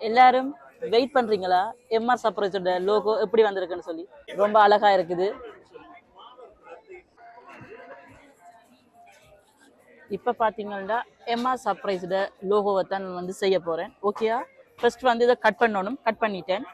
எல்லாரும் வெயிட் பண்றீங்களா? MR சர்ப்ரைஸோட logo எப்படி வந்திருக்குன்னு சொல்லி ரொம்ப அழகா இருக்குது. இப்போ பார்த்தீங்கன்னா எம்ஆர் சர்ப்ரைஸோட லோகோவை தான் நான் வந்து செய்ய போறேன். ஓகேயா? ஃபர்ஸ்ட் வந்து இதை கட் பண்ணணும். கட் பண்ணிட்டேன்.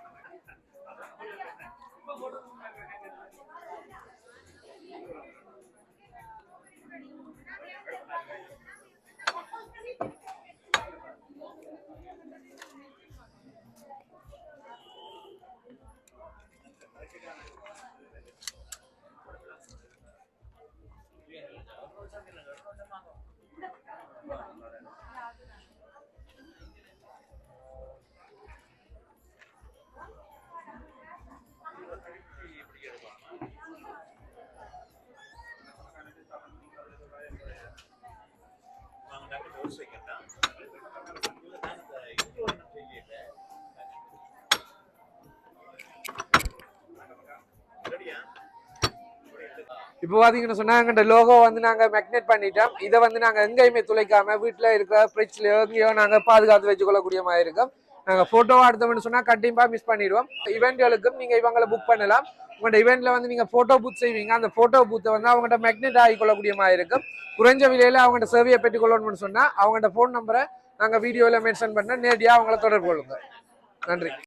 இப்போ பாத்தீங்கன்னு சொன்னா எங்கள்கிட்ட லோகோ வந்து நாங்க மேக்னெட் பண்ணிட்டோம். இதை வந்து நாங்க எங்கேயுமே துளைக்காம வீட்டுல இருக்கிற ஃப்ரிட்ஜ்லயோ எங்கேயோ நாங்க பாதுகாத்து வச்சுக்கொள்ளக்கூடிய மாதிரி இருக்கும். நாங்க போட்டோவா எடுத்தோம்னு சொன்னா கண்டிப்பா மிஸ் பண்ணிடுவோம். இவெண்ட்களுக்கும் நீங்க இவங்களை புக் பண்ணலாம். உங்களோட இவெண்ட்ல வந்து நீங்க போட்டோ பூத் செய்வீங்க. அந்த போட்டோ பூத்தை வந்து அவங்கள்ட்ட மேக்னெட் ஆகிக்கொள்ளக்கூடிய மாதிரி இருக்கும். குறைஞ்ச விலையில அவங்கள்ட்ட சேவையை பெற்றுக்கொள்ளணும்னு சொன்னா அவங்கள்ட்ட போன் நம்பரை நாங்க வீடியோல மென்ஷன் பண்ண நேரடியாக அவங்கள தொடர்பு கொள்ளுங்க. நன்றி.